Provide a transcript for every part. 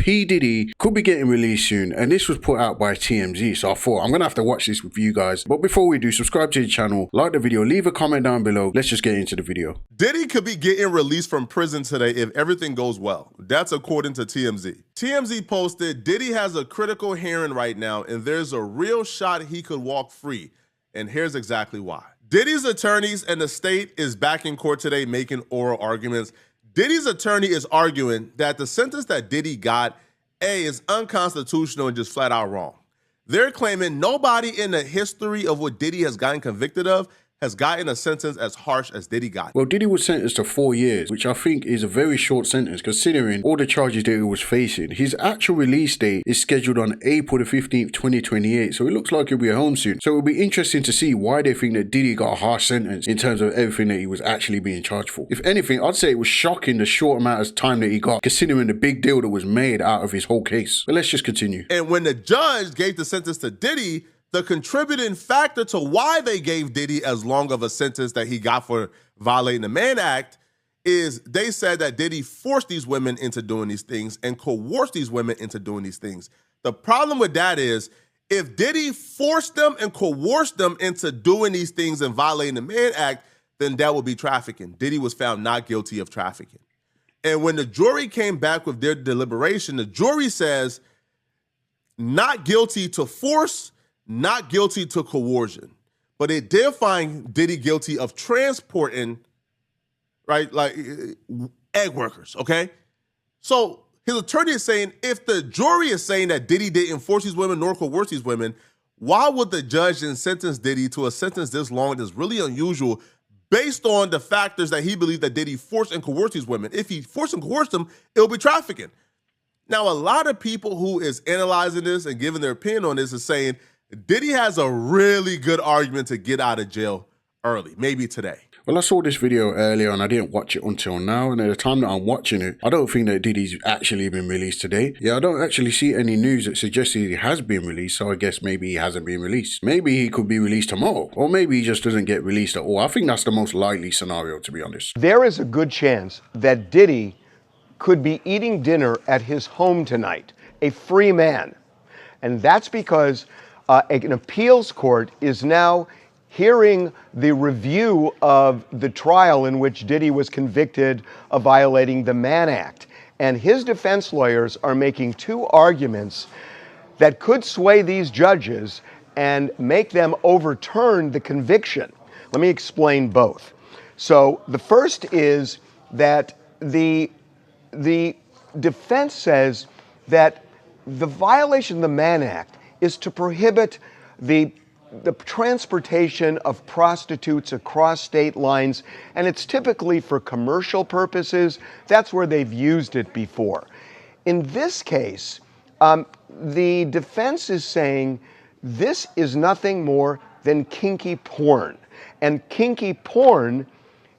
P. Diddy could be getting released soon, and this was put out by TMZ, so I thought I'm gonna have to watch this with you guys. But before we do, subscribe to the channel, like the video, leave a comment down below. Let's just get into the video. Diddy could be getting released from prison today if everything goes well. That's according to TMZ. TMZ posted, Diddy has a critical hearing right now, and there's a real shot he could walk free. And here's exactly why. Diddy's attorneys and the state is back in court today making oral arguments. Diddy's attorney is arguing that the sentence that Diddy got, A, is unconstitutional and just flat out wrong. They're claiming nobody in the history of what Diddy has gotten convicted of has gotten a sentence as harsh as Diddy got. Well, Diddy was sentenced to 4 years, which I think is a very short sentence considering all the charges that he was facing. His actual release date is scheduled on April the 15th, 2028, so it looks like he'll be home soon. So it'll be interesting to see why they think that Diddy got a harsh sentence in terms of everything that he was actually being charged for. If anything, I'd say it was shocking the short amount of time that he got, considering the big deal that was made out of his whole case. But let's just continue. And when the judge gave the sentence to Diddy, the contributing factor to why they gave Diddy as long of a sentence that he got for violating the Mann Act is they said that Diddy forced these women into doing these things and coerced these women into doing these things. The problem with that is if Diddy forced them and coerced them into doing these things and violating the Mann Act, then that would be trafficking. Diddy was found not guilty of trafficking. And when the jury came back with their deliberation, the jury says not guilty to force, not guilty to coercion, but it did find Diddy guilty of transporting, right, like egg workers, okay? So his attorney is saying if the jury is saying that Diddy didn't force these women nor coerce these women, why would the judge then sentence Diddy to a sentence this long that's really unusual based on the factors that he believed that Diddy forced and coerced these women? If he forced and coerced them, it'll be trafficking. Now, a lot of people who is analyzing this and giving their opinion on this is saying Diddy has a really good argument to get out of jail early, maybe today. Well, I saw this video earlier and I didn't watch it until now, and at the time that I'm watching it, I don't think that Diddy's actually been released today. Yeah, I don't actually see any news that suggests he has been released, so I guess maybe he hasn't been released. Maybe he could be released tomorrow, or maybe he just doesn't get released at all. I think that's the most likely scenario, to be honest. There is a good chance that Diddy could be eating dinner at his home tonight, a free man. And that's because an appeals court is now hearing the review of the trial in which Diddy was convicted of violating the Mann Act. And his defense lawyers are making two arguments that could sway these judges and make them overturn the conviction. Let me explain both. So the first is that the defense says that the violation of the Mann Act is to prohibit the transportation of prostitutes across state lines, and it's typically for commercial purposes. That's where they've used it before. In this case, the defense is saying this is nothing more than kinky porn, and kinky porn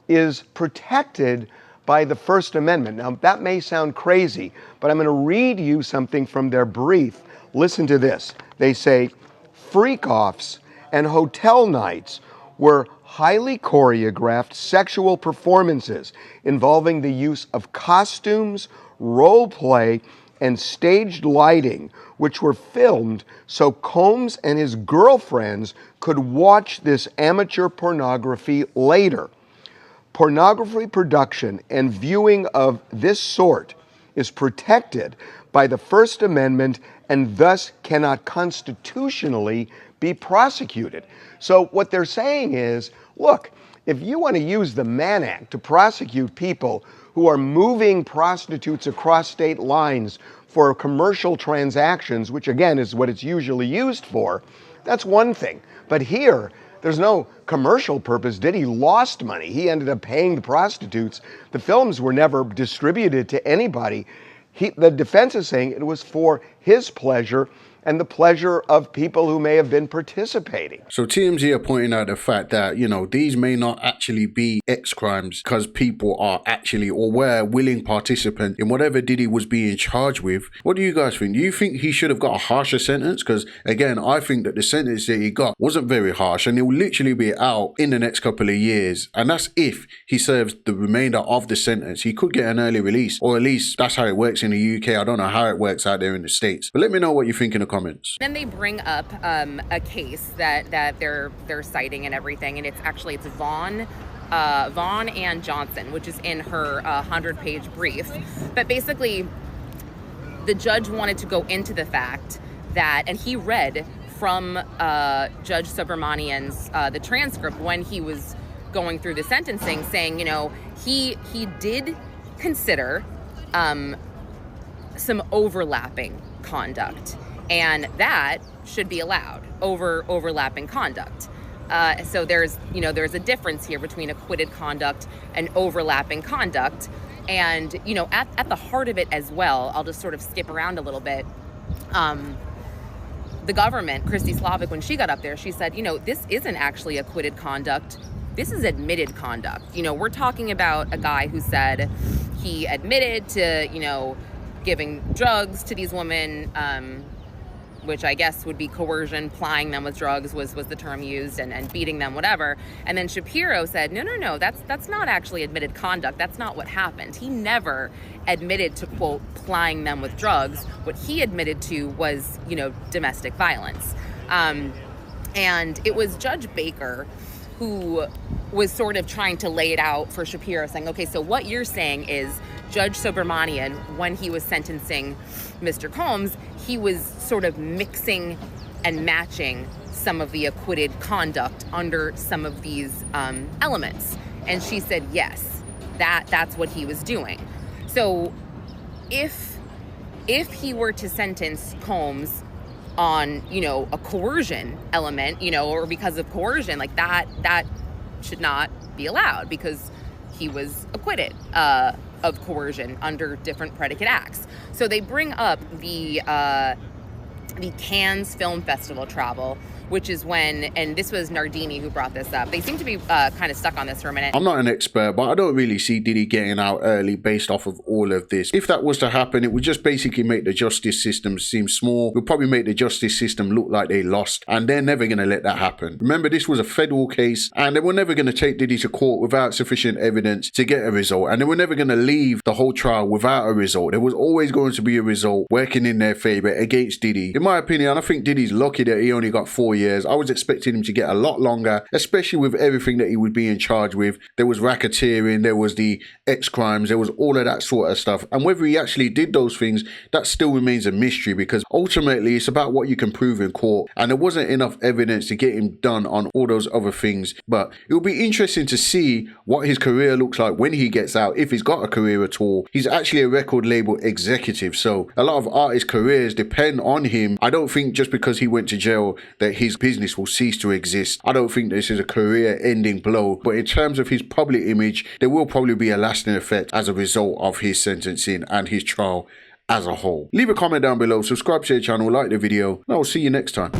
is protected by the First Amendment. Now, that may sound crazy, but I'm going to read you something from their brief. Listen to this. They say, freak-offs and hotel nights were highly choreographed sexual performances involving the use of costumes, role play, and staged lighting, which were filmed so Combs and his girlfriends could watch this amateur pornography later. Pornography production and viewing of this sort is protected by the First Amendment and thus cannot constitutionally be prosecuted. So what they're saying is, look, if you want to use the Mann Act to prosecute people who are moving prostitutes across state lines for commercial transactions, which again is what it's usually used for, that's one thing. But here, there's no commercial purpose. Diddy lost money. He ended up paying the prostitutes. The films were never distributed to anybody. The defense is saying it was for his pleasure, and the pleasure of people who may have been participating. So TMZ are pointing out the fact that, these may not actually be X crimes because people are actually or were willing participants in whatever Diddy was being charged with. What do you guys think? Do you think he should have got a harsher sentence? Because again, I think that the sentence that he got wasn't very harsh, and it will literally be out in the next couple of years. And that's if he serves the remainder of the sentence. He could get an early release, or at least that's how it works in the UK. I don't know how it works out there in the States. But let me know what you think in the comments. Then they bring up a case that they're citing and everything, and it's Vaughn and Johnson, which is in her 100-page brief. But basically, the judge wanted to go into the fact that, and he read from Judge Subramanian's the transcript when he was going through the sentencing, saying, he did consider some overlapping conduct, and that should be allowed, overlapping conduct. So there's a difference here between acquitted conduct and overlapping conduct. And, at the heart of it as well, I'll just sort of skip around a little bit. The government, Christy Slavic, when she got up there, she said, this isn't actually acquitted conduct. This is admitted conduct. We're talking about a guy who said he admitted to, giving drugs to these women, which I guess would be coercion, plying them with drugs was the term used, and beating them, whatever. And then Shapiro said, no, that's not actually admitted conduct. That's not what happened. He never admitted to, quote, plying them with drugs. What he admitted to was, domestic violence. And it was Judge Baker who was sort of trying to lay it out for Shapiro, saying, okay, so what you're saying is Judge Subramanian, when he was sentencing Mr. Combs, he was sort of mixing and matching some of the acquitted conduct under some of these elements. And she said, yes, that's what he was doing. So if he were to sentence Combs on, a coercion element, or because of coercion, like that should not be allowed because he was acquitted of coercion under different predicate acts. So they bring up the Cannes Film Festival travel, which is when, and this was Nardini who brought this up. They seem to be kind of stuck on this for a minute. I'm not an expert, but I don't really see Diddy getting out early based off of all of this. If that was to happen, it would just basically make the justice system seem small. It would probably make the justice system look like they lost, and they're never going to let that happen. Remember, this was a federal case, and they were never going to take Diddy to court without sufficient evidence to get a result, and they were never going to leave the whole trial without a result. There was always going to be a result working in their favor against Diddy. In my opinion, I think Diddy's lucky that he only got 4 years. I was expecting him to get a lot longer, especially with everything that he would be in charge with. There was racketeering, there was the X crimes, there was all of that sort of stuff. And whether he actually did those things, that still remains a mystery, because ultimately it's about what you can prove in court. And there wasn't enough evidence to get him done on all those other things. But it'll be interesting to see what his career looks like when he gets out, if he's got a career at all. He's actually a record label executive, so a lot of artists' careers depend on him. I don't think just because he went to jail that his business will cease to exist. I don't think this is a career-ending blow, but in terms of his public image, there will probably be a lasting effect as a result of his sentencing and his trial as a whole. Leave a comment down below, subscribe to the channel, like the video, and I'll see you next time.